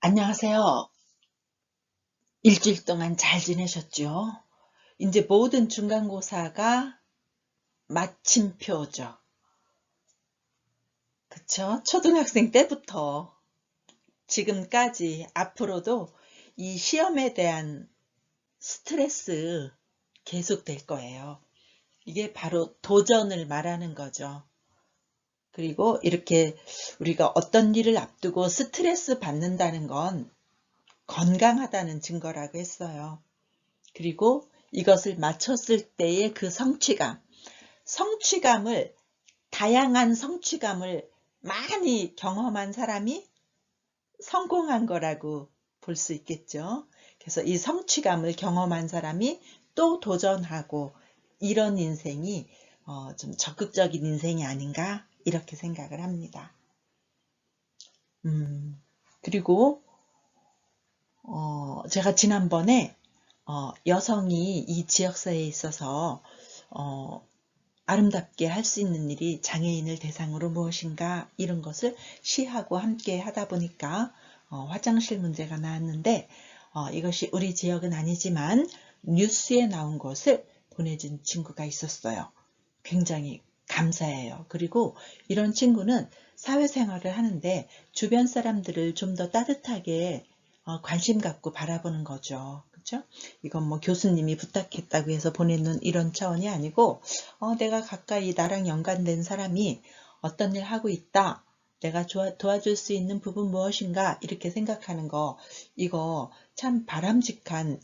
안녕하세요. 일주일 동안 잘 지내셨죠? 이제 모든 중간고사가 마침표죠. 그쵸? 초등학생 때부터 지금까지 앞으로도 이 시험에 대한 스트레스 계속될 거예요. 이게 바로 도전을 말하는 거죠. 그리고 이렇게 우리가 어떤 일을 앞두고 스트레스 받는다는 건 건강하다는 증거라고 했어요. 그리고 이것을 마쳤을 때의 그 성취감을 다양한 성취감을 많이 경험한 사람이 성공한 거라고 볼 수 있겠죠. 그래서 이 성취감을 경험한 사람이 또 도전하고 이런 인생이 좀 적극적인 인생이 아닌가 이렇게 생각을 합니다. 그리고 제가 지난번에 여성이 이 지역사회에 있어서 아름답게 할 수 있는 일이 장애인을 대상으로 무엇인가 이런 것을 시하고 함께 하다 보니까 화장실 문제가 나왔는데 이것이 우리 지역은 아니지만 뉴스에 나온 것을 보내준 친구가 있었어요. 굉장히 감사해요. 그리고 이런 친구는 사회생활을 하는데 주변 사람들을 좀 더 따뜻하게 관심 갖고 바라보는 거죠. 그렇죠? 이건 뭐 교수님이 부탁했다고 해서 보내는 이런 차원이 아니고 내가 가까이 나랑 연관된 사람이 어떤 일 하고 있다. 내가 도와줄 수 있는 부분 무엇인가 이렇게 생각하는 거 이거 참 바람직한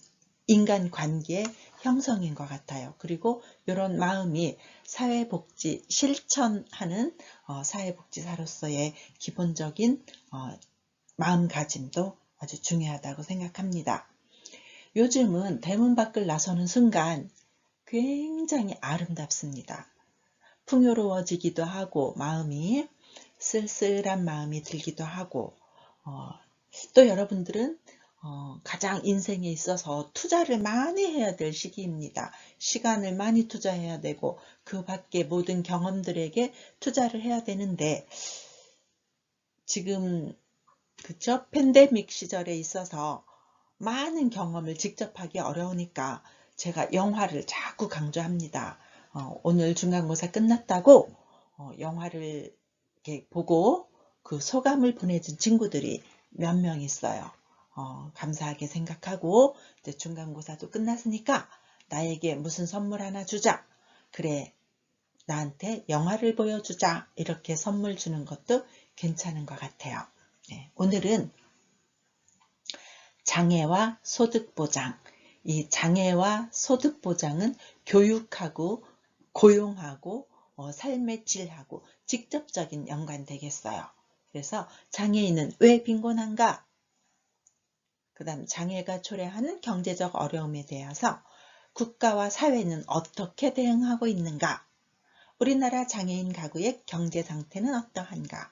인간관계의 형성인 것 같아요. 그리고 이런 마음이 사회복지 실천하는 사회복지사로서의 기본적인 마음가짐도 아주 중요하다고 생각합니다. 요즘은 대문 밖을 나서는 순간 굉장히 아름답습니다. 풍요로워지기도 하고 마음이 쓸쓸한 마음이 들기도 하고 또 여러분들은 가장 인생에 있어서 투자를 많이 해야 될 시기입니다. 시간을 많이 투자해야 되고 그 밖에 모든 경험들에게 투자를 해야 되는데 지금 그쵸? 팬데믹 시절에 있어서 많은 경험을 직접 하기 어려우니까 제가 영화를 자꾸 강조합니다. 오늘 중간고사 끝났다고 영화를 이렇게 보고 그 소감을 보내준 친구들이 몇 명 있어요. 감사하게 생각하고 이제 중간고사도 끝났으니까 나에게 무슨 선물 하나 주자. 그래, 나한테 영화를 보여주자. 이렇게 선물 주는 것도 괜찮은 것 같아요. 네, 오늘은 장애와 소득보장. 이 장애와 소득보장은 교육하고 고용하고 삶의 질하고 직접적인 연관되겠어요. 그래서 장애인은 왜 빈곤한가? 그 다음 장애가 초래하는 경제적 어려움에 대해서 국가와 사회는 어떻게 대응하고 있는가? 우리나라 장애인 가구의 경제 상태는 어떠한가?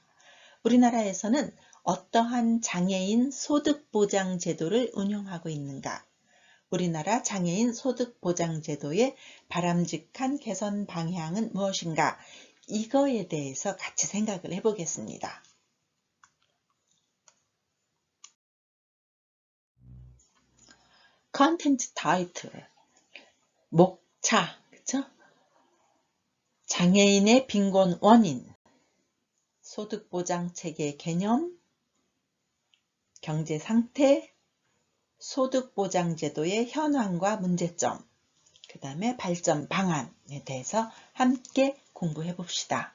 우리나라에서는 어떠한 장애인 소득보장 제도를 운영하고 있는가? 우리나라 장애인 소득보장 제도의 바람직한 개선 방향은 무엇인가? 이거에 대해서 같이 생각을 해보겠습니다. 컨텐츠 타이틀, 목차, 그쵸? 장애인의 빈곤 원인, 소득보장체계 개념, 경제 상태, 소득보장제도의 현황과 문제점, 그 다음에 발전 방안에 대해서 함께 공부해 봅시다.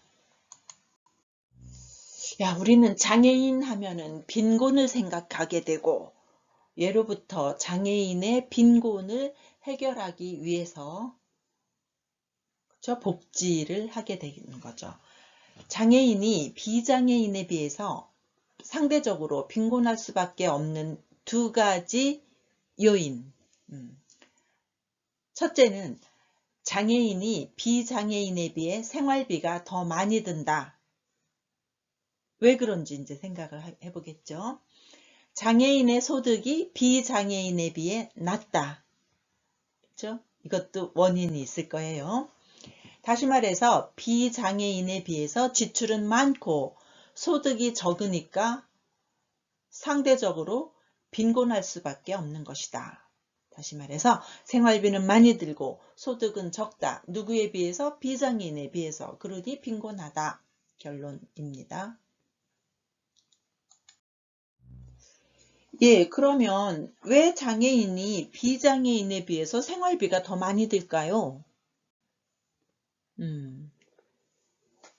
우리는 장애인 하면은 빈곤을 생각하게 되고 예로부터 장애인의 빈곤을 해결하기 위해서 그렇죠? 복지를 하게 되는 거죠. 장애인이 비장애인에 비해서 상대적으로 빈곤할 수밖에 없는 두 가지 요인. 첫째는 장애인이 비장애인에 비해 생활비가 더 많이 든다. 왜 그런지 이제 생각을 해보겠죠. 장애인의 소득이 비장애인에 비해 낮다. 그렇죠? 이것도 원인이 있을 거예요. 다시 말해서 비장애인에 비해서 지출은 많고 소득이 적으니까 상대적으로 빈곤할 수밖에 없는 것이다. 다시 말해서 생활비는 많이 들고 소득은 적다. 누구에 비해서? 비장애인에 비해서. 그러니 빈곤하다. 결론입니다. 예, 그러면 왜 장애인이 비장애인에 비해서 생활비가 더 많이 들까요?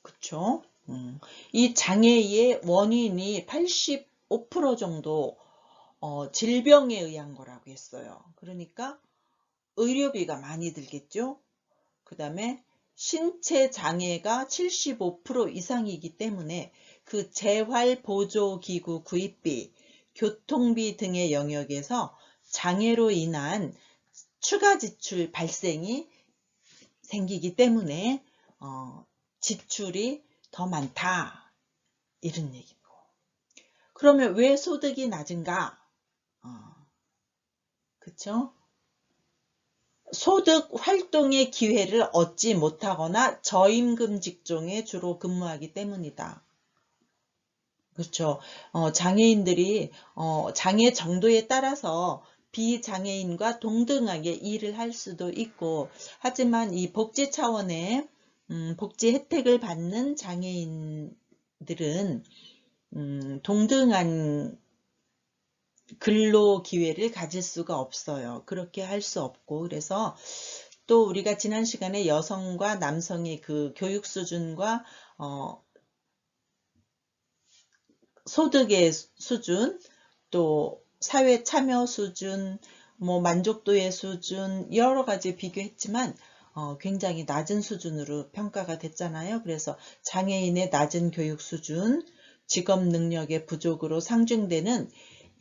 그쵸? 이 장애의 원인이 85% 정도 질병에 의한 거라고 했어요. 그러니까 의료비가 많이 들겠죠? 그 다음에 신체 장애가 75% 이상이기 때문에 그 재활보조기구 구입비, 교통비 등의 영역에서 장애로 인한 추가 지출 발생이 생기기 때문에 지출이 더 많다. 이런 얘기고. 그러면 왜 소득이 낮은가? 그쵸? 소득 활동의 기회를 얻지 못하거나 저임금 직종에 주로 근무하기 때문이다. 그렇죠. 장애인들이 장애 정도에 따라서 비장애인과 동등하게 일을 할 수도 있고, 하지만 이 복지 차원의 복지 혜택을 받는 장애인들은 동등한 근로 기회를 가질 수가 없어요. 그렇게 할 수 없고, 그래서 또 우리가 지난 시간에 여성과 남성의 그 교육 수준과 소득의 수준, 또 사회 참여 수준, 뭐 만족도의 수준 여러 가지 비교했지만 굉장히 낮은 수준으로 평가가 됐잖아요. 그래서 장애인의 낮은 교육 수준, 직업 능력의 부족으로 상징되는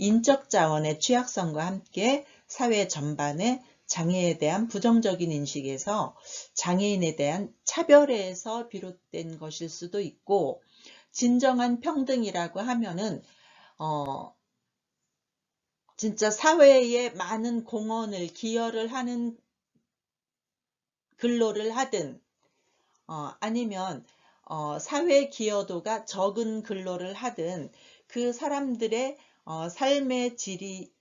인적 자원의 취약성과 함께 사회 전반의 장애에 대한 부정적인 인식에서 장애인에 대한 차별에서 비롯된 것일 수도 있고, 진정한 평등이라고 하면은 진짜 사회에 많은 공헌을 기여를 하는 근로를 하든 아니면 사회 기여도가 적은 근로를 하든 그 사람들의 삶의 질이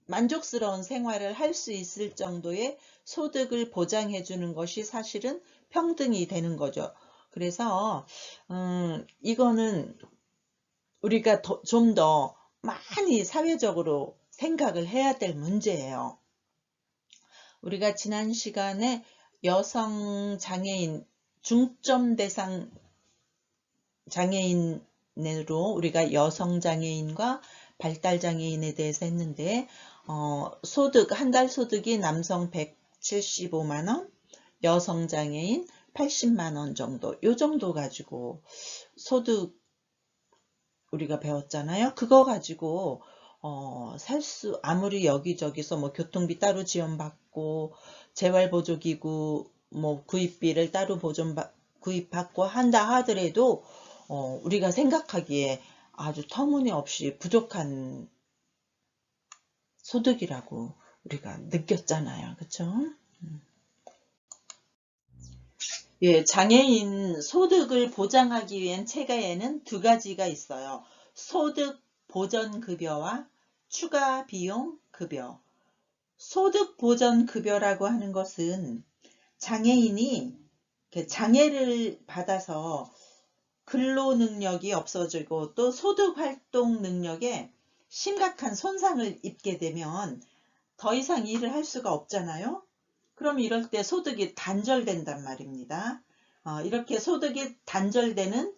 만족스러운 생활을 할 수 있을 정도의 소득을 보장해 주는 것이 사실은 평등이 되는 거죠. 그래서 이거는 우리가 좀 더 많이 사회적으로 생각을 해야 될 문제예요. 우리가 지난 시간에 여성 장애인, 중점 대상 장애인으로 우리가 여성 장애인과 발달 장애인에 대해서 했는데 소득, 한 달 소득이 남성 175만 원, 여성 장애인 80만 원 정도, 요 정도 가지고 소득 우리가 배웠잖아요. 그거 가지고 아무리 여기저기서 뭐 교통비 따로 지원받고 재활보조기구 뭐 구입비를 따로 구입받고 한다 하더라도 우리가 생각하기에 아주 터무니없이 부족한 소득이라고 우리가 느꼈잖아요. 그쵸? 예, 장애인 소득을 보장하기 위한 체계에는 두 가지가 있어요. 소득 보전급여와 추가 비용 급여. 소득 보전급여라고 하는 것은 장애인이 장애를 받아서 근로 능력이 없어지고 또 소득 활동 능력에 심각한 손상을 입게 되면 더 이상 일을 할 수가 없잖아요. 그럼 이럴 때 소득이 단절된단 말입니다. 이렇게 소득이 단절되는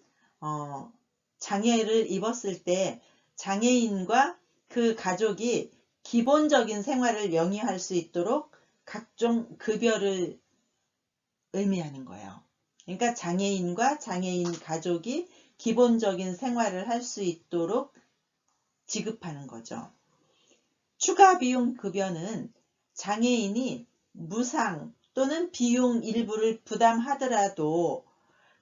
장애를 입었을 때 장애인과 그 가족이 기본적인 생활을 영위할 수 있도록 각종 급여를 의미하는 거예요. 그러니까 장애인과 장애인 가족이 기본적인 생활을 할 수 있도록 지급하는 거죠. 추가 비용 급여는 장애인이 무상 또는 비용 일부를 부담하더라도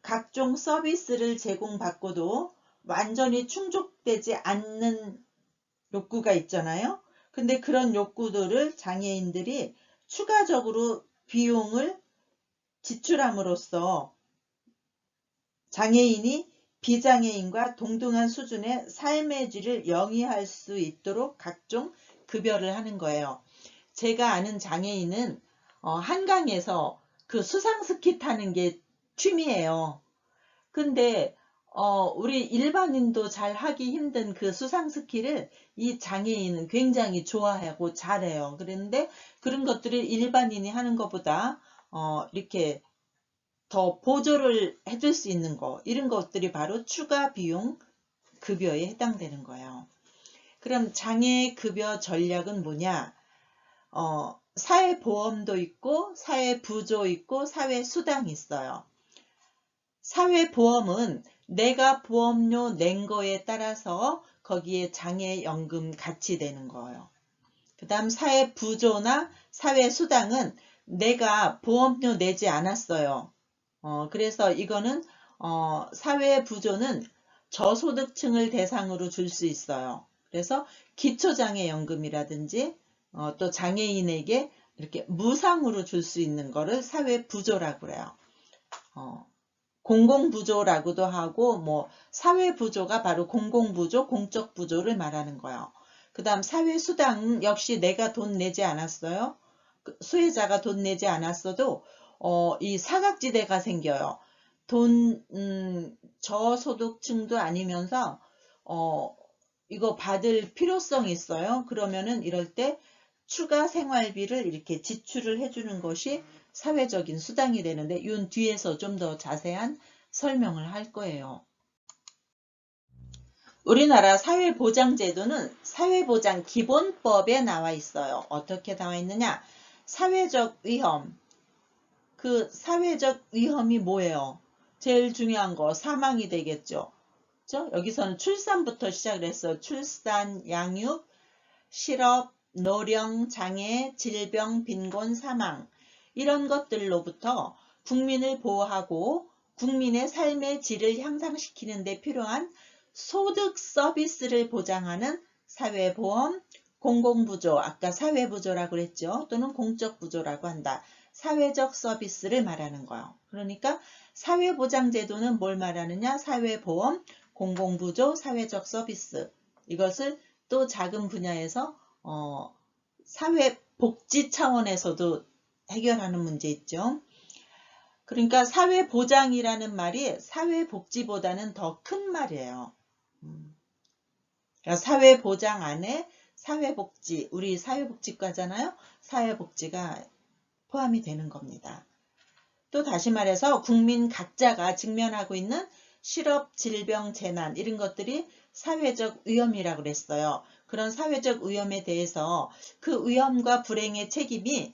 각종 서비스를 제공받고도 완전히 충족되지 않는 욕구가 있잖아요. 근데 그런 욕구들을 장애인들이 추가적으로 비용을 지출함으로써 장애인이 비장애인과 동등한 수준의 삶의 질을 영위할 수 있도록 각종 급여를 하는 거예요. 제가 아는 장애인은 한강에서 그 수상스키 타는 게 취미예요. 근데 우리 일반인도 잘 하기 힘든 그 수상스키를 이 장애인은 굉장히 좋아하고 잘해요. 그런데 그런 것들을 일반인이 하는 것보다 이렇게 더 보조를 해줄 수 있는 거, 이런 것들이 바로 추가 비용 급여에 해당되는 거예요. 그럼 장애 급여 전략은 뭐냐? 사회보험도 있고 사회부조 있고 사회수당이 있어요. 사회보험은 내가 보험료 낸 거에 따라서 거기에 장애연금 같이 되는 거예요. 그 다음 사회부조나 사회수당은 내가 보험료 내지 않았어요. 그래서 이거는 사회부조는 저소득층을 대상으로 줄 수 있어요. 그래서 기초장애연금이라든지 또 장애인에게 이렇게 무상으로 줄 수 있는 거를 사회부조라고 그래요. 공공부조라고도 하고 뭐 사회부조가 바로 공공부조, 공적부조를 말하는 거예요. 그 다음 사회수당 역시 내가 돈 내지 않았어요. 수혜자가 돈 내지 않았어도 이 사각지대가 생겨요. 저소득층도 아니면서 이거 받을 필요성이 있어요. 그러면은 이럴 때 추가 생활비를 이렇게 지출을 해주는 것이 사회적인 수당이 되는데 이건 뒤에서 좀 더 자세한 설명을 할 거예요. 우리나라 사회보장제도는 사회보장기본법에 나와 있어요. 어떻게 나와 있느냐? 사회적 위험. 그 사회적 위험이 뭐예요? 제일 중요한 거 사망이 되겠죠. 그렇죠? 여기서는 출산부터 시작을 했어요. 출산, 양육, 실업, 노령, 장애, 질병, 빈곤, 사망 이런 것들로부터 국민을 보호하고 국민의 삶의 질을 향상시키는 데 필요한 소득 서비스를 보장하는 사회보험, 공공부조, 아까 사회부조라고 그랬죠. 또는 공적부조라고 한다. 사회적 서비스를 말하는 거예요. 그러니까 사회보장제도는 뭘 말하느냐? 사회보험, 공공부조, 사회적 서비스. 이것을 또 작은 분야에서 사회복지 차원에서도 해결하는 문제 있죠. 그러니까 사회보장이라는 말이 사회복지보다는 더 큰 말이에요. 그러니까 사회보장 안에 사회복지, 우리 사회복지과잖아요. 사회복지가 포함이 되는 겁니다. 또 다시 말해서 국민 각자가 직면하고 있는 실업, 질병, 재난 이런 것들이 사회적 위험이라고 그랬어요. 그런 사회적 위험에 대해서 그 위험과 불행의 책임이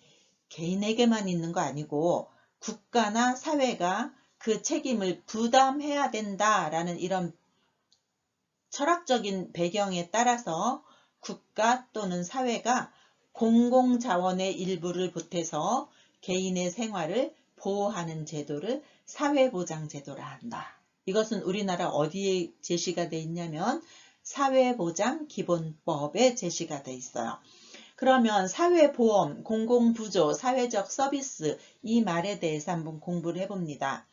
개인에게만 있는 거 아니고 국가나 사회가 그 책임을 부담해야 된다라는 이런 철학적인 배경에 따라서 국가 또는 사회가 공공자원의 일부를 보태서 개인의 생활을 보호하는 제도를 사회보장제도라 한다. 이것은 우리나라 어디에 제시가 되어 있냐면 사회보장기본법에 제시가 되어 있어요. 그러면 사회보험, 공공부조, 사회적 서비스 이 말에 대해서 한번 공부를 해봅니다.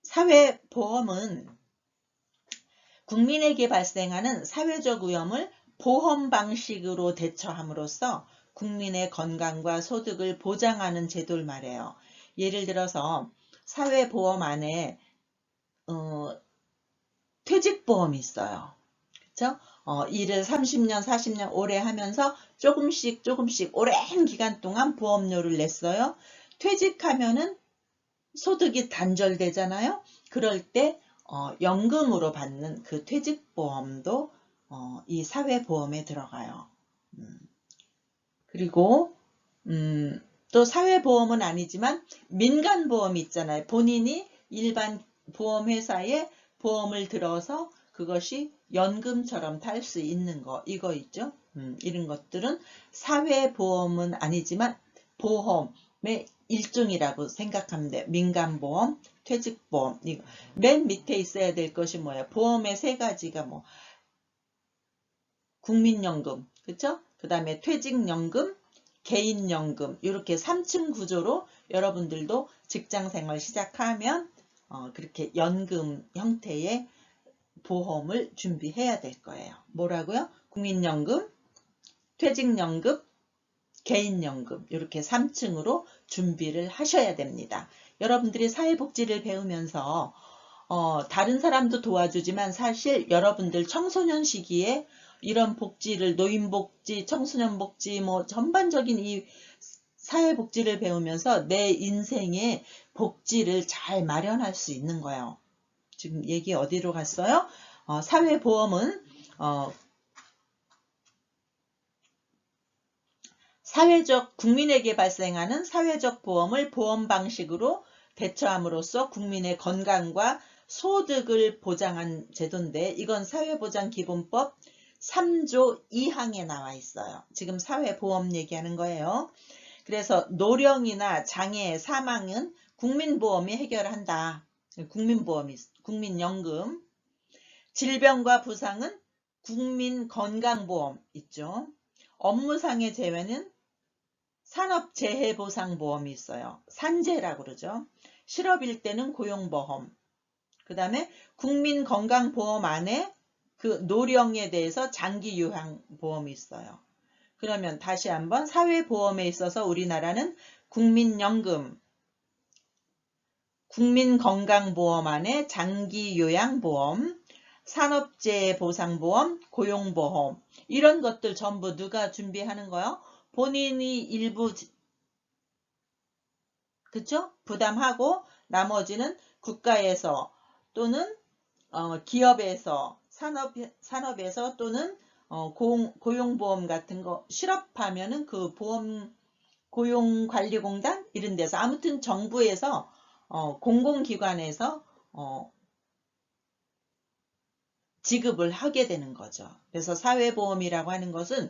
사회보험은 국민에게 발생하는 사회적 위험을 보험 방식으로 대처함으로써 국민의 건강과 소득을 보장하는 제도를 말해요. 예를 들어서 사회보험 안에 퇴직보험이 있어요. 그렇죠? 일을 30년, 40년 오래 하면서 조금씩 오랜 기간 동안 보험료를 냈어요. 퇴직하면은 소득이 단절되잖아요. 그럴 때 연금으로 받는 그 퇴직보험도 이 사회보험에 들어가요. 그리고 또 사회보험은 아니지만 민간보험이 있잖아요. 본인이 일반 보험회사에 보험을 들어서 그것이 연금처럼 탈 수 있는 거 이거 있죠. 이런 것들은 사회보험은 아니지만 보험의 일종이라고 생각하면 돼요. 민간보험, 퇴직보험 이거. 맨 밑에 있어야 될 것이 뭐예요? 보험의 세 가지가 뭐 국민연금, 그렇죠? 그 다음에 퇴직연금, 개인연금 이렇게 3층 구조로 여러분들도 직장생활 시작하면 그렇게 연금 형태의 보험을 준비해야 될 거예요. 뭐라고요? 국민연금, 퇴직연금, 개인연금 이렇게 3층으로 준비를 하셔야 됩니다. 여러분들이 사회복지를 배우면서 다른 사람도 도와주지만 사실 여러분들 청소년 시기에 이런 복지를 노인복지, 청소년복지 뭐 전반적인 이 사회복지를 배우면서 내 인생의 복지를 잘 마련할 수 있는 거예요. 지금 얘기 어디로 갔어요? 사회보험은 국민에게 발생하는 사회적 보험을 보험 방식으로 대처함으로써 국민의 건강과 소득을 보장한 제도인데 이건 사회보장기본법 3조 2항에 나와 있어요. 지금 사회보험 얘기하는 거예요. 그래서 노령이나 장애, 사망은 국민보험이 해결한다. 국민보험이, 국민연금. 질병과 부상은 국민건강보험 있죠. 업무상의 재해는 산업재해보상보험이 있어요. 산재라고 그러죠. 실업일 때는 고용보험. 그 다음에 국민건강보험 안에 그 노령에 대해서 장기요양보험이 있어요. 그러면 다시 한번 사회보험에 있어서 우리나라는 국민연금, 국민건강보험 안에 장기요양보험, 산업재해보상보험, 고용보험 이런 것들 전부 누가 준비하는 거요? 본인이 일부 그쵸? 부담하고 나머지는 국가에서 또는 기업에서 산업에서 또는 고용보험 같은 거 실업하면은 그 보험 고용관리공단 이런 데서 아무튼 정부에서 공공기관에서 지급을 하게 되는 거죠. 그래서 사회보험이라고 하는 것은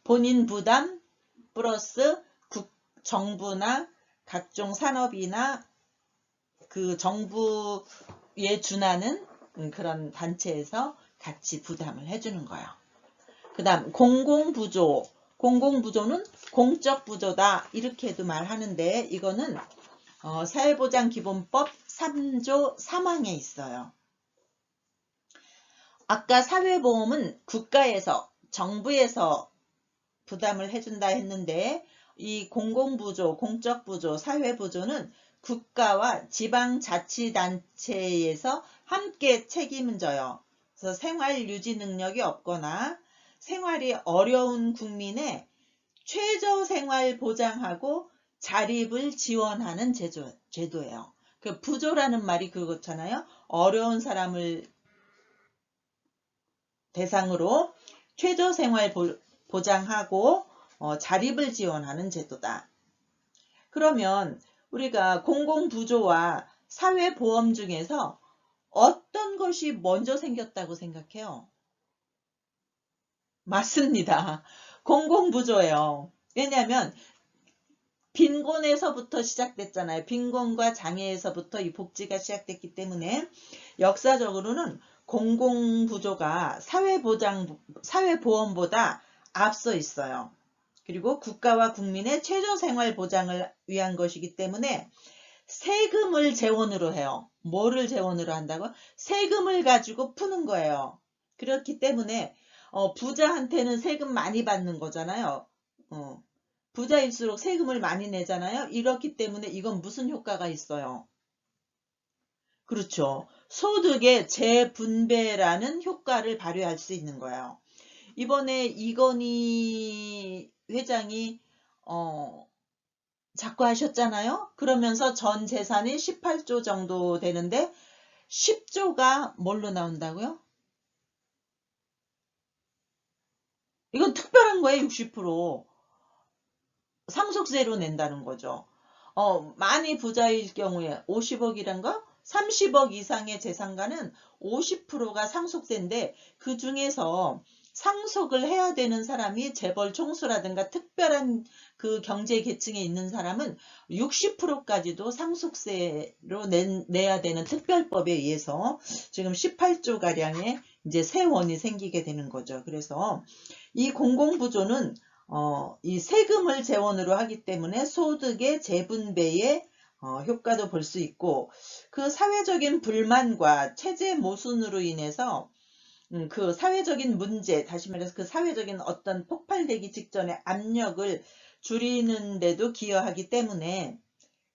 본인 부담 플러스 정부나 각종 산업이나 그 정부에 준하는 그런 단체에서 같이 부담을 해주는 거예요. 그 다음 공공부조. 공공부조는 공적부조다 이렇게도 말하는데 이거는 사회보장기본법 3조 3항에 있어요. 아까 사회보험은 국가에서 정부에서 부담을 해준다 했는데 이 공공부조, 공적부조, 사회부조는 국가와 지방자치단체에서 함께 책임을 져요. 그래서 생활유지 능력이 없거나 생활이 어려운 국민의 최저생활 보장하고 자립을 지원하는 제도예요. 그 부조라는 말이 그거잖아요. 어려운 사람을 대상으로 최저생활 보장하고 자립을 지원하는 제도다. 그러면 우리가 공공부조와 사회보험 중에서 어떤 것이 먼저 생겼다고 생각해요? 맞습니다. 공공부조예요. 왜냐하면 빈곤에서부터 시작됐잖아요. 빈곤과 장애에서부터 이 복지가 시작됐기 때문에 역사적으로는 공공부조가 사회보험보다 앞서 있어요. 그리고 국가와 국민의 최저생활 보장을 위한 것이기 때문에 세금을 재원으로 해요. 뭐를 재원으로 한다고? 세금을 가지고 푸는 거예요. 그렇기 때문에 부자한테는 세금 많이 받는 거잖아요. 부자일수록 세금을 많이 내잖아요. 이렇기 때문에 이건 무슨 효과가 있어요? 그렇죠. 소득의 재분배라는 효과를 발휘할 수 있는 거예요. 이번에 이건희 회장이 자꾸 하셨잖아요. 그러면서 전 재산이 18조 정도 되는데 10조가 뭘로 나온다고요? 이건 특별한 거예요. 60%. 상속세로 낸다는 거죠. 많이 부자일 경우에 50억이란가? 30억 이상의 재산가는 50%가 상속세인데 그 중에서 상속을 해야 되는 사람이 재벌 총수라든가 특별한 그 경제 계층에 있는 사람은 60%까지도 상속세로 내야 되는 특별법에 의해서 지금 18조 가량의 이제 세원이 생기게 되는 거죠. 그래서 이 공공부조는 이 세금을 재원으로 하기 때문에 소득의 재분배에 효과도 볼 수 있고, 그 사회적인 불만과 체제 모순으로 인해서 그 사회적인 문제, 다시 말해서 그 사회적인 어떤 폭발되기 직전의 압력을 줄이는 데도 기여하기 때문에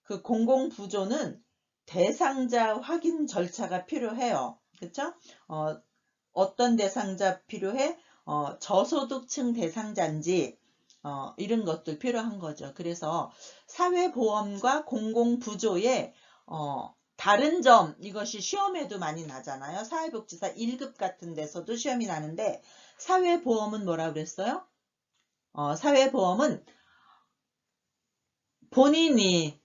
그 공공부조는 대상자 확인 절차가 필요해요. 그렇죠? 어떤 대상자 필요해? 저소득층 대상자인지 이런 것도 필요한 거죠. 그래서 사회보험과 공공부조의 다른 점, 이것이 시험에도 많이 나잖아요. 사회복지사 1급 같은 데서도 시험이 나는데, 사회보험은 뭐라 그랬어요? 사회보험은 본인이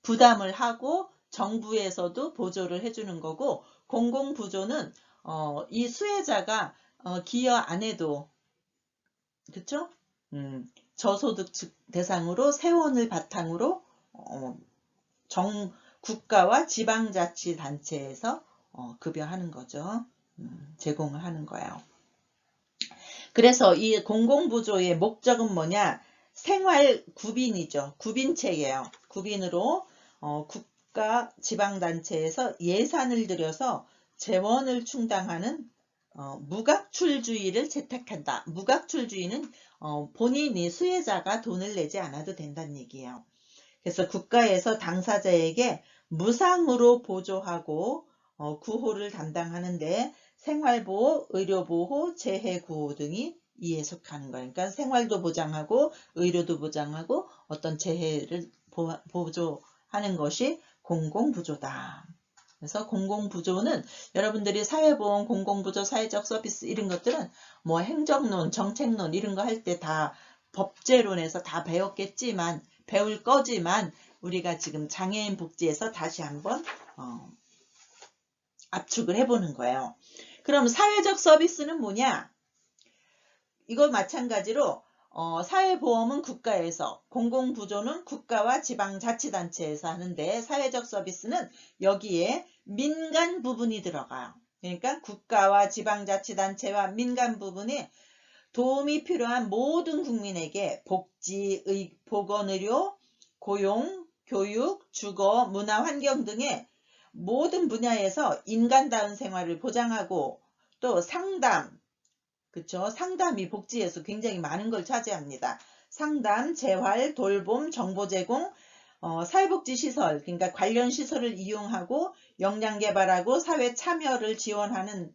부담을 하고 정부에서도 보조를 해주는 거고, 공공부조는 이 수혜자가 기여 안 해도, 그쵸? 저소득층 대상으로 세원을 바탕으로 국가와 지방자치단체에서 급여하는 거죠. 제공을 하는 거예요. 그래서 이 공공부조의 목적은 뭐냐? 생활 구빈이죠. 구빈체예요. 구빈으로 국가 지방단체에서 예산을 들여서 재원을 충당하는 무각출주의를 채택한다. 무각출주의는 본인이 수혜자가 돈을 내지 않아도 된다는 얘기예요. 그래서 국가에서 당사자에게 무상으로 보조하고 구호를 담당하는데, 생활보호, 의료보호, 재해구호 등이 이에 속하는 거예요. 그러니까 생활도 보장하고 의료도 보장하고 어떤 재해를 보조하는 것이 공공부조다. 그래서 공공부조는 여러분들이 사회보험, 공공부조, 사회적 서비스 이런 것들은 뭐 행정론, 정책론 이런 거 할 때 다 법제론에서 다 배울 거지만 우리가 지금 장애인 복지에서 다시 한번 압축을 해보는 거예요. 그럼 사회적 서비스는 뭐냐? 이거 마찬가지로 사회보험은 국가에서, 공공부조는 국가와 지방자치단체에서 하는데, 사회적 서비스는 여기에 민간 부분이 들어가요. 그러니까 국가와 지방자치단체와 민간 부분에 도움이 필요한 모든 국민에게 복지, 보건의료, 고용, 교육, 주거, 문화, 환경 등의 모든 분야에서 인간다운 생활을 보장하고, 또 상담, 그쵸? 상담이 복지에서 굉장히 많은 걸 차지합니다. 상담, 재활, 돌봄, 정보 제공, 사회복지시설, 그러니까 관련 시설을 이용하고 역량 개발하고 사회 참여를 지원하는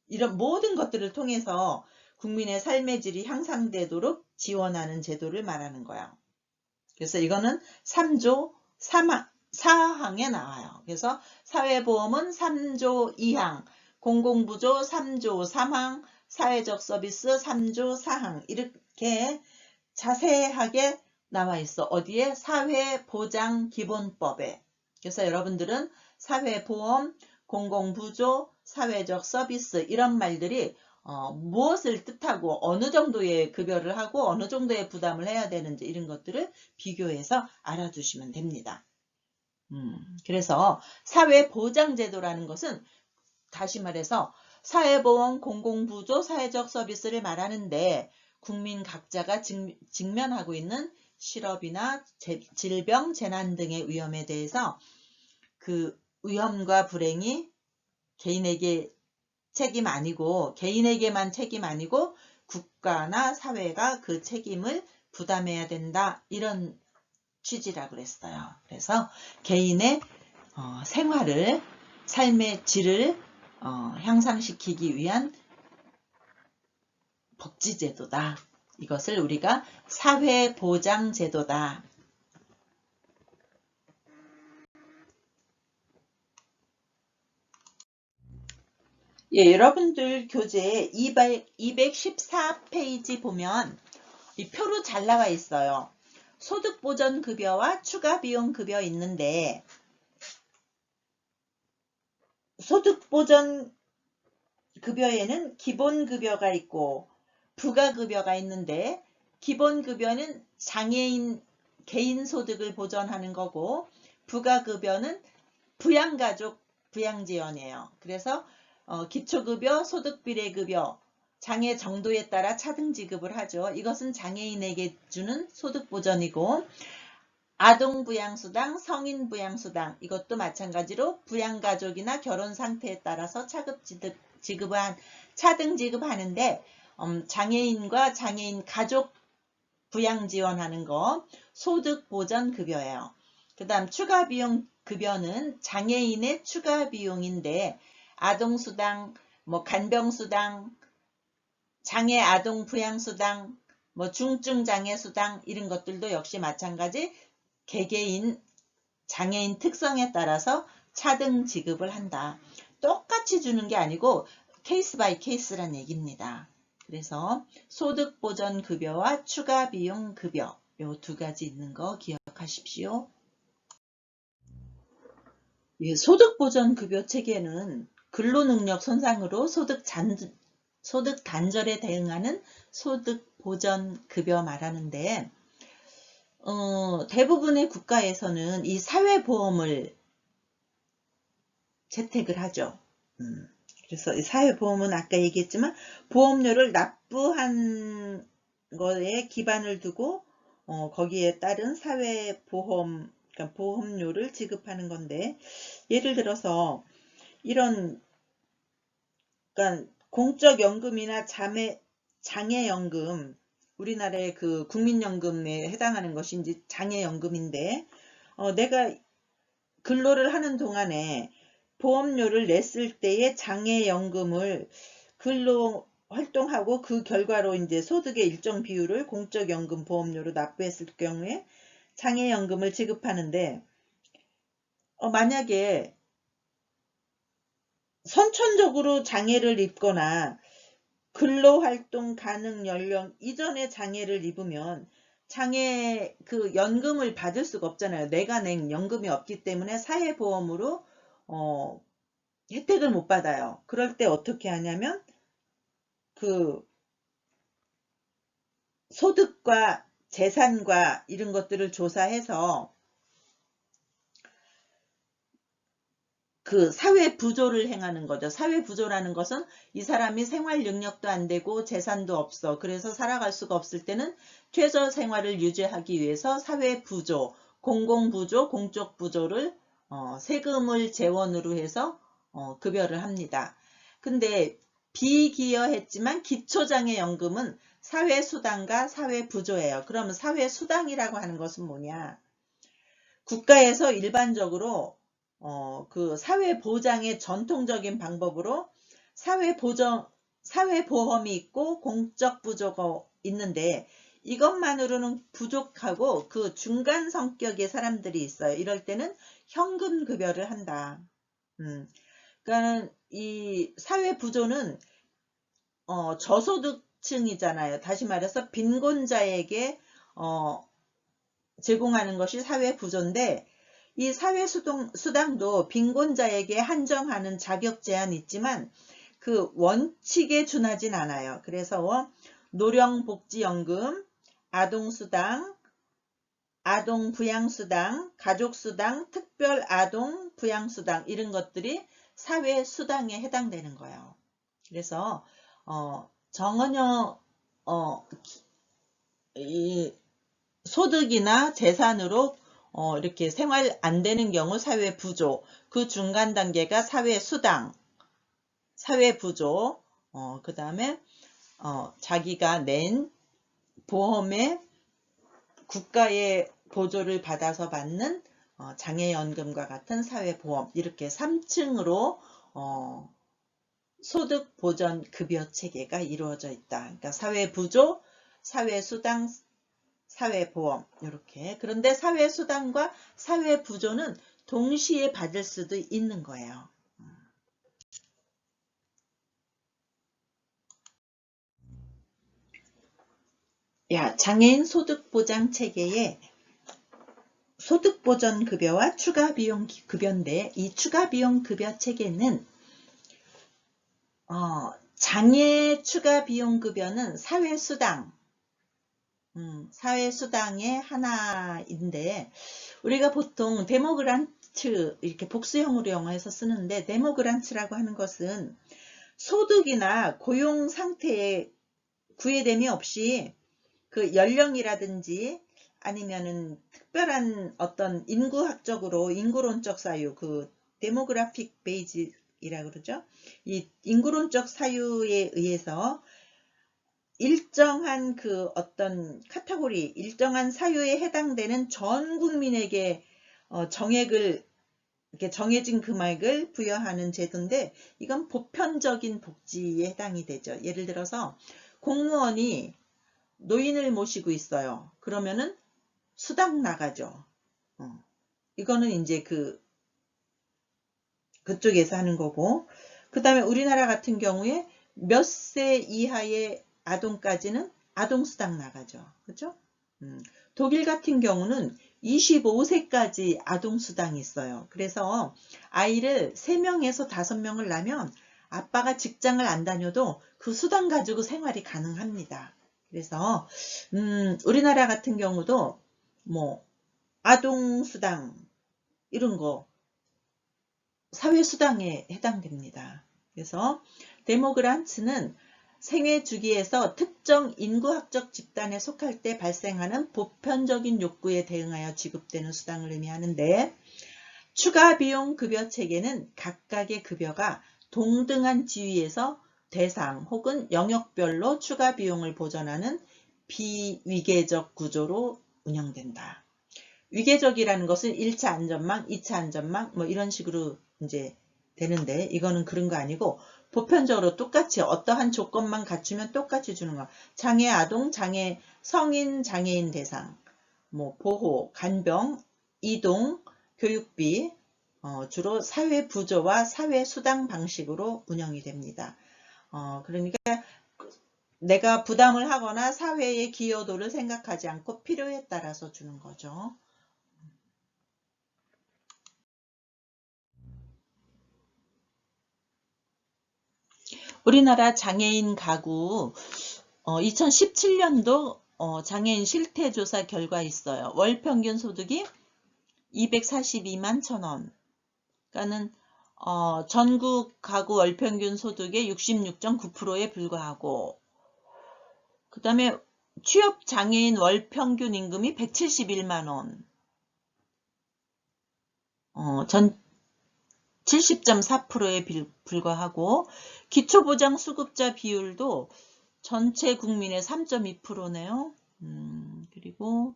이런 모든 것들을 통해서 국민의 삶의 질이 향상되도록 지원하는 제도를 말하는 거예요. 그래서 이거는 3조 4항에 나와요. 그래서 사회보험은 3조 2항, 공공부조 3조 3항, 사회적 서비스 3조 4항 이렇게 자세하게 나와 있어. 어디에? 사회보장기본법에. 그래서 여러분들은 사회보험, 공공부조, 사회적 서비스 이런 말들이 무엇을 뜻하고 어느 정도의 급여를 하고 어느 정도의 부담을 해야 되는지 이런 것들을 비교해서 알아두시면 됩니다. 그래서 사회보장제도라는 것은 다시 말해서 사회보험, 공공부조, 사회적 서비스를 말하는데, 국민 각자가 직면하고 있는 실업이나 질병, 재난 등의 위험에 대해서 그 위험과 불행이 개인에게 책임 아니고, 개인에게만 책임 아니고 국가나 사회가 그 책임을 부담해야 된다, 이런 취지라고 그랬어요. 그래서 개인의 생활을, 삶의 질을 향상시키기 위한 복지제도다. 이것을 우리가 사회보장제도다. 예, 여러분들 교재 214페이지 보면 이 표로 잘 나와 있어요. 소득보전급여와 추가비용급여 있는데, 소득보전급여에는 기본급여가 있고 부가급여가 있는데, 기본급여는 장애인 개인 소득을 보전하는 거고, 부가급여는 부양가족 부양지원이에요. 그래서 기초급여, 소득비례급여, 장애 정도에 따라 차등 지급을 하죠. 이것은 장애인에게 주는 소득보전이고, 아동부양수당, 성인부양수당 이것도 마찬가지로 부양가족이나 결혼 상태에 따라서 차등 지급하는데 장애인과 장애인 가족 부양 지원하는 거 소득보전급여예요. 그 다음 추가비용 급여는 장애인의 추가비용인데 아동수당, 간병수당, 장애 아동 부양수당, 중증장애수당 이런 것들도 역시 마찬가지 개개인 장애인 특성에 따라서 차등 지급을 한다. 똑같이 주는 게 아니고 케이스 바이 케이스란 얘기입니다. 그래서 소득보전급여와 추가비용급여 요 두 가지 있는 거 기억하십시오. 소득보전급여 체계는 근로능력 손상으로 소득 단절에 대응하는 소득보전급여 말하는데 대부분의 국가에서는 이 사회보험을 채택을 하죠. 그래서 이 사회보험은 아까 얘기했지만 보험료를 납부한 거에 기반을 두고 거기에 따른 사회보험, 그러니까 보험료를 지급하는 건데 예를 들어서 이런 그러니까 공적연금이나 장애연금 우리나라의 그 국민연금에 해당하는 것이 이제 장애연금인데 내가 근로를 하는 동안에 보험료를 냈을 때의 장애연금을 근로 활동하고 그 결과로 이제 소득의 일정 비율을 공적연금 보험료로 납부했을 경우에 장애연금을 지급하는데 만약에 선천적으로 장애를 입거나 근로활동 가능 연령 이전에 장애를 입으면 장애 그 연금을 받을 수가 없잖아요. 내가 낸 연금이 없기 때문에 사회보험으로 혜택을 못 받아요. 그럴 때 어떻게 하냐면 그 소득과 재산과 이런 것들을 조사해서 그 사회 부조를 행하는 거죠. 사회 부조라는 것은 이 사람이 생활 능력도 안 되고 재산도 없어. 그래서 살아갈 수가 없을 때는 최저 생활을 유지하기 위해서 사회 부조, 공공 부조, 공적 부조를 세금을 재원으로 해서 급여를 합니다. 근데 비기여했지만 기초장애연금은 사회수당과 사회부조예요. 그러면 사회수당이라고 하는 것은 뭐냐? 국가에서 일반적으로 그 사회보장의 전통적인 방법으로 사회보험이 있고 공적부조가 있는데 이것만으로는 부족하고 그 중간 성격의 사람들이 있어요. 이럴 때는 현금급여를 한다. 그러니까 이 사회부조는 저소득층이잖아요. 다시 말해서 빈곤자에게 제공하는 것이 사회부조인데 이 사회수당도 빈곤자에게 한정하는 자격 제한이 있지만 그 원칙에 준하진 않아요. 그래서 노령복지연금, 아동수당, 아동부양수당, 가족수당, 특별아동부양수당 이런 것들이 사회수당에 해당되는 거예요. 그래서 정언여 이 소득이나 재산으로 이렇게 생활 안 되는 경우 사회부조, 그 중간 단계가 사회수당, 사회부조, 그 다음에 자기가 낸 보험에 국가의 보조를 받아서 받는 장애연금과 같은 사회보험 이렇게 3층으로 소득보전급여 체계가 이루어져 있다. 그러니까 사회부조, 사회수당, 사회보험 이렇게. 그런데 사회수당과 사회부조는 동시에 받을 수도 있는 거예요. 장애인 소득보장체계에 소득보전급여와 추가비용급여인데 이 추가비용급여 체계는 장애 추가비용급여는 사회수당의 하나인데 우리가 보통 데모그란트 이렇게 복수형으로 영어에서 쓰는데 데모그란트라고 하는 것은 소득이나 고용 상태에 구애됨이 없이 그 연령이라든지 아니면은 특별한 어떤 인구론적 사유, 그 데모그래픽 베이지이라 그러죠. 이 인구론적 사유에 의해서 일정한 그 어떤 카테고리, 일정한 사유에 해당되는 전 국민에게 정액을, 이렇게 정해진 금액을 부여하는 제도인데, 이건 보편적인 복지에 해당이 되죠. 예를 들어서 공무원이 노인을 모시고 있어요. 그러면은 수당 나가죠. 이거는 이제 그쪽에서 하는 거고, 그 다음에 우리나라 같은 경우에 몇 세 이하의 아동까지는 아동수당 나가죠. 그죠? 독일 같은 경우는 25세까지 아동수당이 있어요. 그래서 아이를 3명에서 5명을 낳으면 아빠가 직장을 안 다녀도 그 수당 가지고 생활이 가능합니다. 그래서 우리나라 같은 경우도 뭐 아동수당 이런 거 사회수당에 해당됩니다. 그래서 데모그란츠는 생애 주기에서 특정 인구학적 집단에 속할 때 발생하는 보편적인 욕구에 대응하여 지급되는 수당을 의미하는데, 추가 비용 급여 체계는 각각의 급여가 동등한 지위에서 대상 혹은 영역별로 추가 비용을 보전하는 비위계적 구조로 운영된다. 위계적이라는 것은 1차 안전망, 2차 안전망 뭐 이런 식으로 이제 되는데, 이거는 그런 거 아니고 보편적으로 똑같이 어떠한 조건만 갖추면 똑같이 주는 거. 장애 아동, 장애 성인 장애인 대상, 뭐 보호, 간병, 이동, 교육비, 주로 사회 부조와 사회 수당 방식으로 운영이 됩니다. 그러니까 내가 부담을 하거나 사회의 기여도를 생각하지 않고 필요에 따라서 주는 거죠. 우리나라 장애인 가구 2017년도 장애인 실태조사 결과 있어요. 월 평균 소득이 242만 1,000원. 그러니까는 전국 가구 월 평균 소득의 66.9%에 불과하고, 그 다음에 취업 장애인 월 평균 임금이 171만 원. 전 70.4%에 불과하고, 기초보장 수급자 비율도 전체 국민의 3.2%네요. 그리고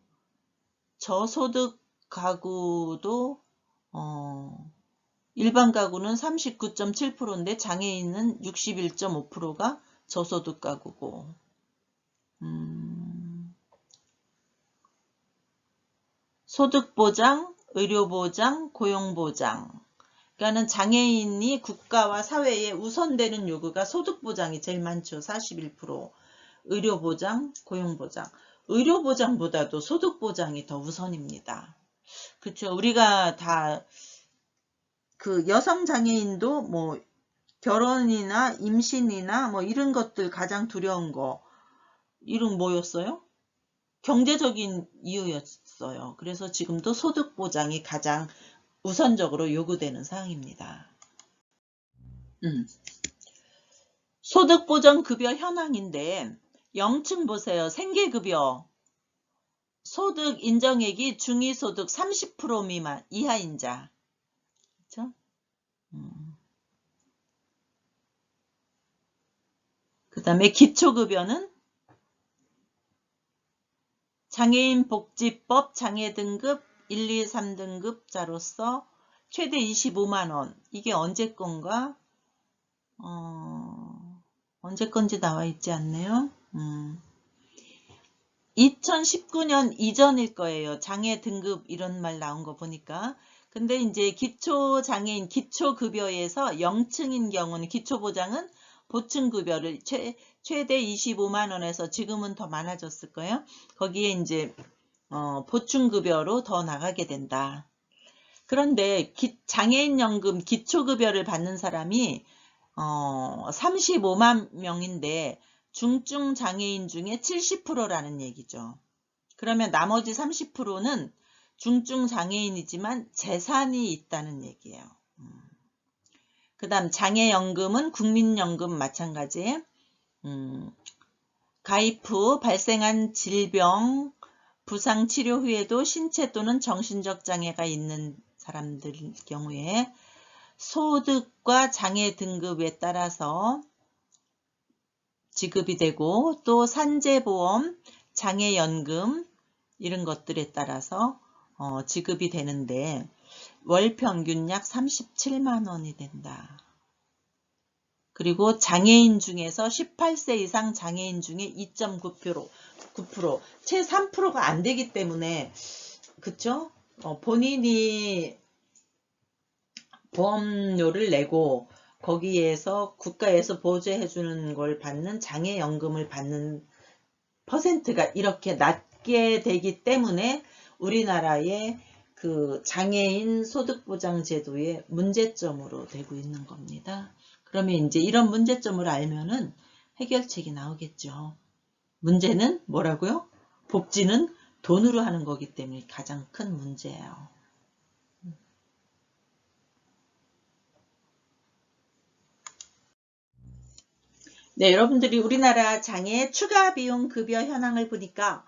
저소득 가구도 일반 가구는 39.7%인데 장애인은 61.5%가 저소득 가구고, 소득보장, 의료보장, 고용보장. 그러니까는 장애인이 국가와 사회에 우선되는 요구가 소득보장이 제일 많죠. 41%. 의료보장, 고용보장. 의료보장보다도 소득보장이 더 우선입니다. 그렇죠. 우리가 다 그 여성 장애인도 뭐 결혼이나 임신이나 뭐 이런 것들 가장 두려운 거, 이런 뭐였어요? 경제적인 이유였어요. 그래서 지금도 소득보장이 가장 우선적으로 요구되는 사항입니다. 소득보장급여 현황인데 0층 보세요. 생계급여 소득 인정액이 중위소득 30% 미만 이하인 자. 그렇죠? 그 다음에 기초급여는 장애인복지법 장애등급 1, 2, 3등급자로서 최대 25만원. 이게 언제 건가? 언제 건지 나와 있지 않네요. 2019년 이전일 거예요. 장애등급 이런 말 나온 거 보니까. 근데 이제 기초장애인 기초급여에서 0층인 경우는 기초보장은 보충급여를 최대 25만원에서 지금은 더 많아졌을 거예요. 거기에 이제 보충급여로 더 나가게 된다. 그런데 장애인연금 기초급여를 받는 사람이 35만 명인데 중증 장애인 중에 70%라는 얘기죠. 그러면 나머지 30%는 중증 장애인이지만 재산이 있다는 얘기예요. 그 다음 장애연금은 국민연금 마찬가지. 가입 후 발생한 질병, 부상 치료 후에도 신체 또는 정신적 장애가 있는 사람들 경우에 소득과 장애 등급에 따라서 지급이 되고, 또 산재보험, 장애연금 이런 것들에 따라서 지급이 되는데 월 평균 약 37만 원이 된다. 그리고 장애인 중에서 18세 이상 장애인 중에 2.9%, 채 3%가 안 되기 때문에, 그쵸? 본인이 보험료를 내고 거기에서 국가에서 보조해 주는 걸 받는 장애연금을 받는 퍼센트가 이렇게 낮게 되기 때문에 우리나라의 그 장애인 소득보장제도의 문제점으로 되고 있는 겁니다. 그러면 이제 이런 문제점을 알면은 해결책이 나오겠죠. 문제는 뭐라고요? 복지는 돈으로 하는 거기 때문에 가장 큰 문제예요. 네, 여러분들이 우리나라 장애 추가 비용 급여 현황을 보니까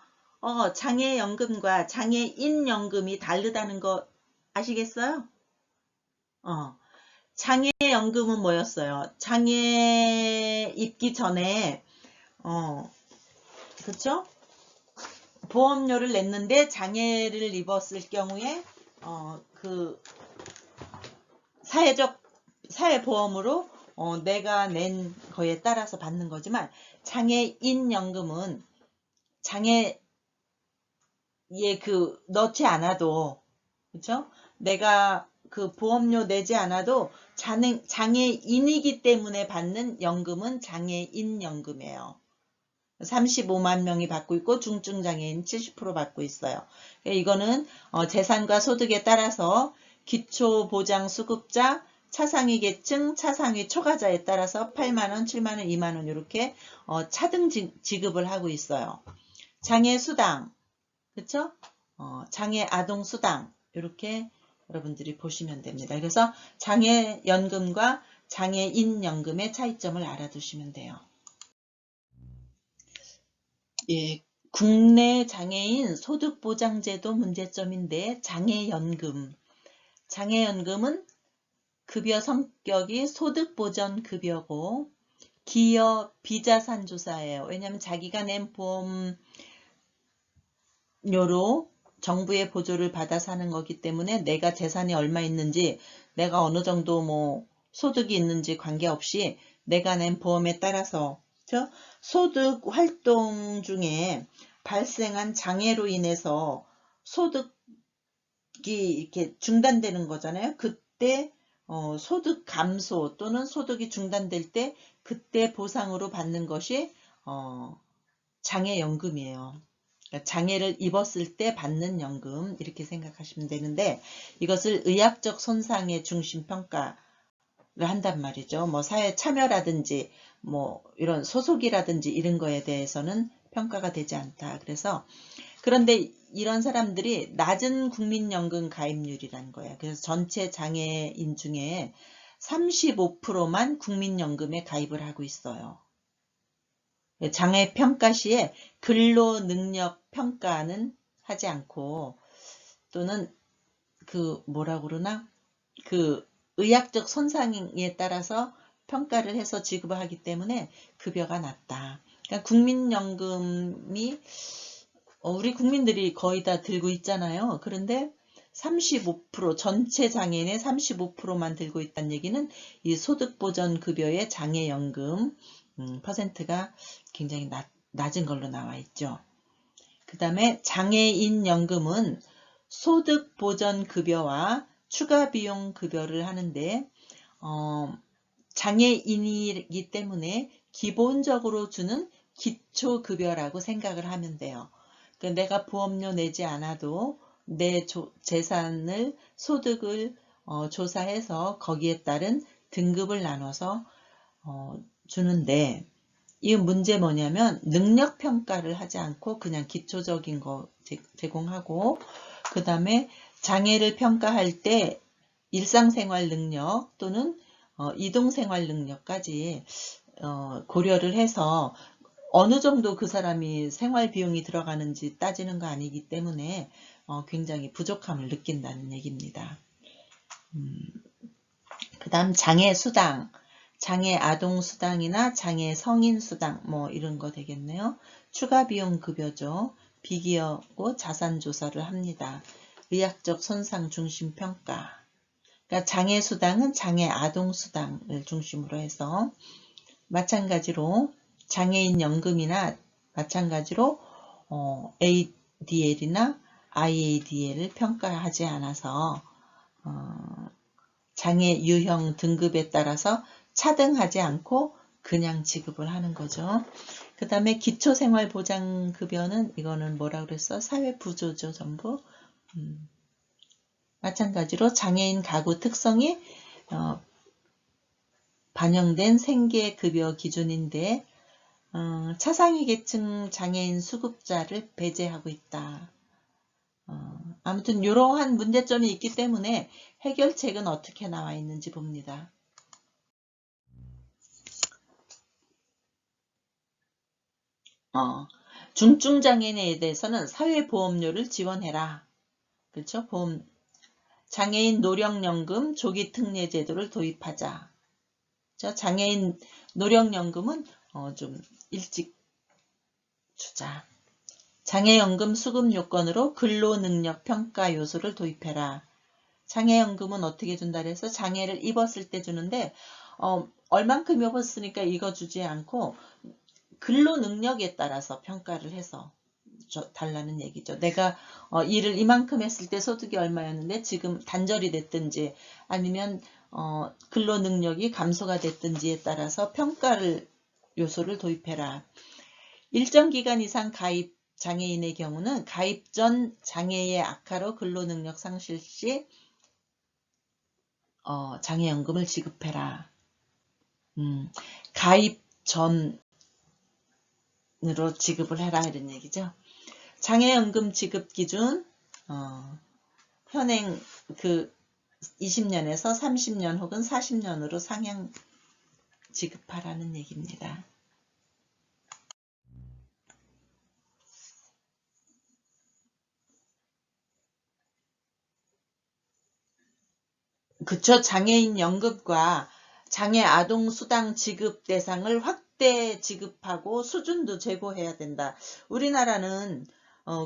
장애연금과 장애인연금이 다르다는 거 아시겠어요? 장애연금은 뭐였어요? 장애 입기 전에 그쵸? 보험료를 냈는데 장애를 입었을 경우에 그 사회보험으로 내가 낸 거에 따라서 받는 거지만, 장애인연금은 장애에 넣지 않아도, 그쵸? 내가 그 보험료 내지 않아도 장애인이기 때문에 받는 연금은 장애인연금이에요. 35만 명이 받고 있고 중증장애인 70% 받고 있어요. 이거는 재산과 소득에 따라서 기초보장수급자, 차상위 계층, 차상위 초과자에 따라서 8만원, 7만원, 2만원 이렇게 차등 지급을 하고 있어요. 장애수당, 그쵸? 장애아동수당 이렇게 여러분들이 보시면 됩니다. 그래서 장애연금과 장애인연금의 차이점을 알아두시면 돼요. 예, 국내 장애인 소득보장제도 문제점인데, 장애연금은 급여 성격이 소득보전급여고 기여 비자산조사예요. 왜냐하면 자기가 낸 보험료로 정부의 보조를 받아 사는 거기 때문에 내가 재산이 얼마 있는지, 내가 어느 정도 뭐 소득이 있는지 관계없이 내가 낸 보험에 따라서 소득 활동 중에 발생한 장애로 인해서 소득이 이렇게 중단되는 거잖아요. 그때 소득 감소 또는 소득이 중단될 때 그때 보상으로 받는 것이 장애연금이에요. 그러니까 장애를 입었을 때 받는 연금 이렇게 생각하시면 되는데, 이것을 의학적 손상의 중심 평가를 한단 말이죠. 뭐 사회 참여라든지 뭐 이런 소속이라든지 이런 거에 대해서는 평가가 되지 않다. 그런데 이런 사람들이 낮은 국민연금 가입률이라는 거예요. 그래서 전체 장애인 중에 35%만 국민연금에 가입을 하고 있어요. 장애 평가 시에 근로 능력 평가는 하지 않고, 또는 의학적 손상에 따라서 평가를 해서 지급을 하기 때문에 급여가 낮다. 그러니까 국민연금이 우리 국민들이 거의 다 들고 있잖아요. 그런데 35%, 전체 장애인의 35%만 들고 있다는 얘기는 이 소득보전급여의 장애연금 퍼센트가 굉장히 낮은 걸로 나와 있죠. 그 다음에 장애인연금은 소득보전급여와 추가비용급여를 하는데, 장애인이기 때문에 기본적으로 주는 기초급여라고 생각을 하면 돼요. 그러니까 내가 보험료 내지 않아도 내 재산을, 소득을 조사해서 거기에 따른 등급을 나눠서 주는데, 이 문제 뭐냐면 능력평가를 하지 않고 그냥 기초적인 거 제공하고, 그 다음에 장애를 평가할 때 일상생활 능력 또는 이동생활 능력까지 고려를 해서 어느 정도 그 사람이 생활 비용이 들어가는지 따지는 거 아니기 때문에 굉장히 부족함을 느낀다는 얘기입니다. 그 다음 장애 수당, 장애 아동 수당이나 장애 성인 수당 뭐 이런 거 되겠네요. 추가 비용 급여죠. 비기여고 자산 조사를 합니다. 의학적 손상 중심 평가. 그러니까 장애 수당은 장애 아동 수당을 중심으로 해서 마찬가지로 장애인 연금이나 마찬가지로 ADL이나 IADL을 평가하지 않아서 장애 유형 등급에 따라서 차등하지 않고 그냥 지급을 하는 거죠. 그 다음에 기초생활보장급여는 이거는 뭐라 그랬어? 사회부조죠, 전부. 마찬가지로 장애인 가구 특성이 반영된 생계급여 기준인데 차상위 계층 장애인 수급자를 배제하고 있다. 아무튼 이러한 문제점이 있기 때문에 해결책은 어떻게 나와 있는지 봅니다. 중증 장애인에 대해서는 사회보험료를 지원해라. 그렇죠? 보험 장애인 노령연금 조기 특례 제도를 도입하자. 장애인 노령연금은 좀 일찍 주자. 장애연금 수급 요건으로 근로능력 평가 요소를 도입해라. 장애연금은 어떻게 준다 그래서 장애를 입었을 때 주는데 얼만큼 입었으니까 이거 주지 않고 근로능력에 따라서 평가를 해서 달라는 얘기죠. 내가 일을 이만큼 했을 때 소득이 얼마였는데 지금 단절이 됐든지 아니면 근로능력이 감소가 됐든지에 따라서 평가를 요소를 도입해라. 일정 기간 이상 가입 장애인의 경우는 가입 전 장애의 악화로 근로능력 상실 시 장애연금을 지급해라. 가입 전으로 지급을 해라 이런 얘기죠. 장애연금 지급 기준 현행 20년에서 30년 혹은 40년으로 상향 지급하라는 얘기입니다. 그쵸. 장애인 연금과 장애 아동 수당 지급 대상을 확대 지급하고 수준도 제고해야 된다. 우리나라는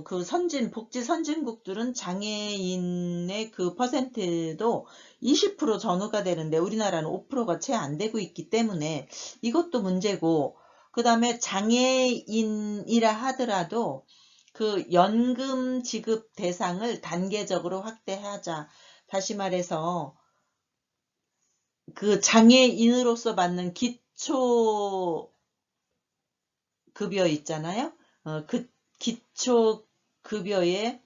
그 복지 선진국들은 장애인의 그 퍼센트도 20% 전후가 되는데 우리나라는 5%가 채 안 되고 있기 때문에 이것도 문제고, 그 다음에 장애인이라 하더라도 그 연금 지급 대상을 단계적으로 확대하자. 다시 말해서 그 장애인으로서 받는 기초 급여 있잖아요. 그 기초 급여의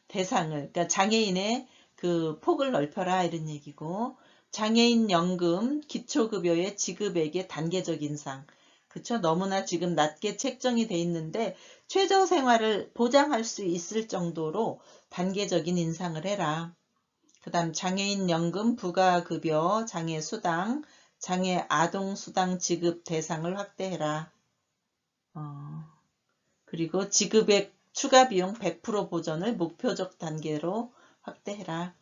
대상을, 그러니까 장애인의 그 폭을 넓혀라 이런 얘기고, 장애인 연금 기초 급여의 지급액의 단계적 인상. 그쵸? 너무나 지금 낮게 책정이 돼 있는데 최저 생활을 보장할 수 있을 정도로 단계적인 인상을 해라. 그 다음 장애인 연금 부가급여, 장애수당, 장애 아동수당 지급 대상을 확대해라. 그리고 지급액 추가 비용 100% 보전을 목표적 단계로 확대해라.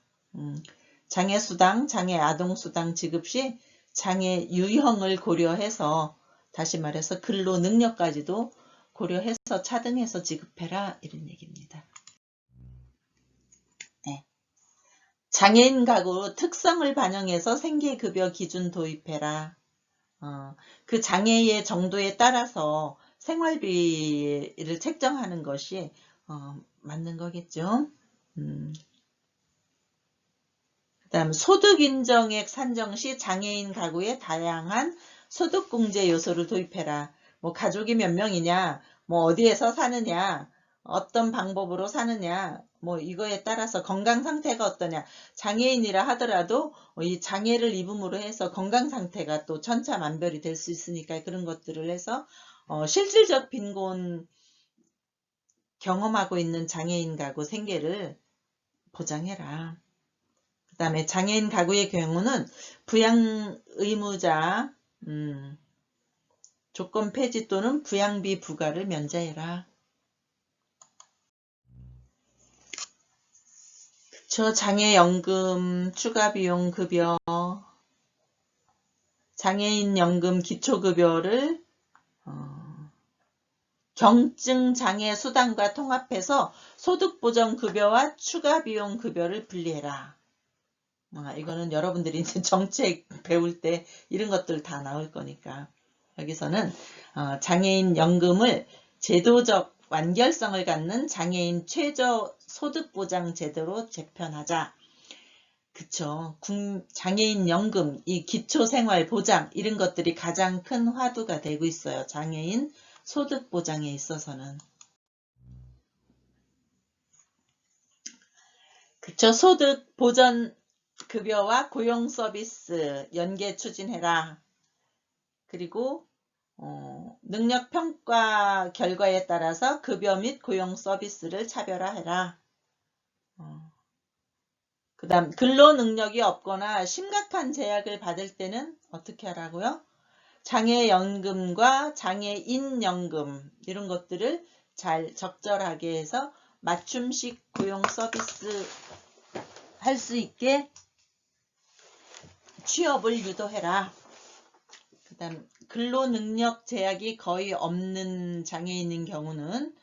장애수당, 장애 아동수당 지급 시 장애 유형을 고려해서, 다시 말해서 근로 능력까지도 고려해서 차등해서 지급해라 이런 얘기입니다. 네. 장애인 가구 특성을 반영해서 생계급여 기준 도입해라. 그 장애의 정도에 따라서 생활비를 책정하는 것이 맞는 거겠죠. 그다음 소득인정액 산정 시 장애인 가구에 다양한 소득공제 요소를 도입해라. 뭐 가족이 몇 명이냐, 뭐 어디에서 사느냐, 어떤 방법으로 사느냐, 뭐 이거에 따라서 건강 상태가 어떠냐. 장애인이라 하더라도 이 장애를 입음으로 해서 건강 상태가 또 천차만별이 될 수 있으니까 그런 것들을 해서 실질적 빈곤 경험하고 있는 장애인 가구 생계를 보장해라. 그 다음에 장애인 가구의 경우는 부양 의무자, 조건 폐지 또는 부양비 부과를 면제해라. 저 장애연금, 추가비용급여, 장애인연금 기초급여를 경증장애수당과 통합해서 소득보전급여와 추가비용급여를 분리해라. 이거는 여러분들이 이제 정책 배울 때 이런 것들 다 나올 거니까. 여기서는 장애인 연금을 제도적 완결성을 갖는 장애인 최저 소득보장 제도로 재편하자. 그쵸. 장애인 연금, 이 기초생활보장 이런 것들이 가장 큰 화두가 되고 있어요. 장애인 소득보장에 있어서는. 그쵸. 소득보전급여와 고용서비스 연계 추진해라. 그리고 능력평가 결과에 따라서 급여 및 고용 서비스를 차별화해라. 그 다음 근로능력이 없거나 심각한 제약을 받을 때는 어떻게 하라고요? 장애연금과 장애인연금 이런 것들을 잘 적절하게 해서 맞춤식 고용 서비스 할 수 있게 취업을 유도해라. 그 다음 근로능력 제약이 거의 없는 장애인인 경우는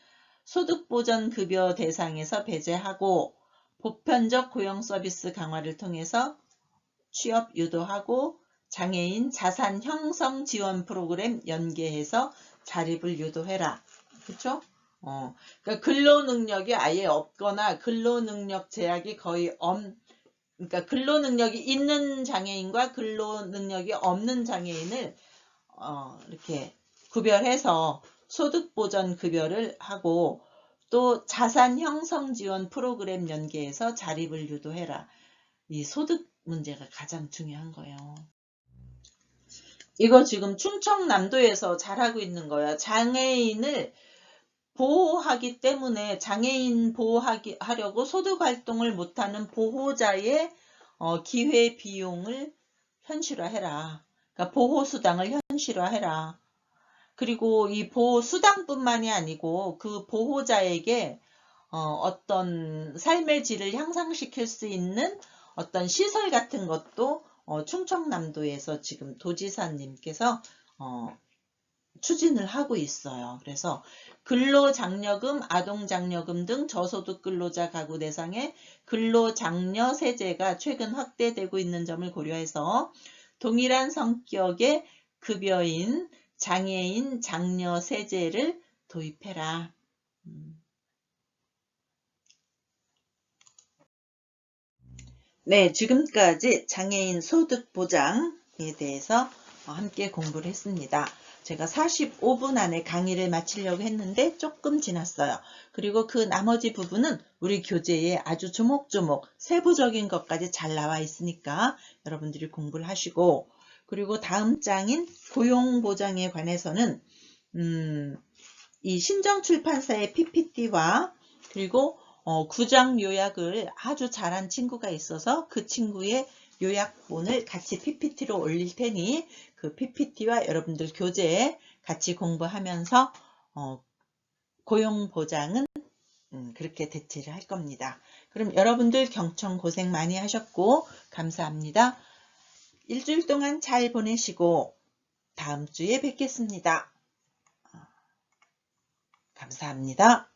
소득보전급여 대상에서 배제하고 보편적 고용 서비스 강화를 통해서 취업 유도하고 장애인 자산 형성 지원 프로그램 연계해서 자립을 유도해라. 그렇죠? 그러니까 근로능력이 아예 없거나 근로능력 제약이 거의 그러니까 근로능력이 있는 장애인과 근로능력이 없는 장애인을 이렇게 구별해서 소득보전급여를 하고 또 자산형성지원 프로그램 연계해서 자립을 유도해라. 이 소득 문제가 가장 중요한 거예요. 이거 지금 충청남도에서 잘하고 있는 거야. 장애인을 보호하기 때문에 장애인 보호하려고 소득활동을 못하는 보호자의 기회비용을 현실화해라. 그러니까 보호수당을 현실화해라. 그리고 이 보호수당뿐만이 아니고 그 보호자에게 어떤 삶의 질을 향상시킬 수 있는 어떤 시설 같은 것도 충청남도에서 지금 도지사님께서 추진을 하고 있어요. 그래서 근로장려금, 아동장려금 등 저소득 근로자 가구 대상의 근로장려 세제가 최근 확대되고 있는 점을 고려해서 동일한 성격의 급여인 장애인 장려 세제를 도입해라. 네, 지금까지 장애인 소득 보장에 대해서 함께 공부를 했습니다. 제가 45분 안에 강의를 마치려고 했는데 조금 지났어요. 그리고 그 나머지 부분은 우리 교재에 아주 조목조목 세부적인 것까지 잘 나와 있으니까 여러분들이 공부를 하시고, 그리고 다음 장인 고용보장에 관해서는 이 신정출판사의 PPT와 그리고 구장 요약을 아주 잘한 친구가 있어서 그 친구의 요약본을 같이 PPT로 올릴 테니 그 PPT와 여러분들 교재에 같이 공부하면서 고용보장은 그렇게 대체를 할 겁니다. 그럼 여러분들 경청 고생 많이 하셨고 감사합니다. 일주일 동안 잘 보내시고 다음 주에 뵙겠습니다. 감사합니다.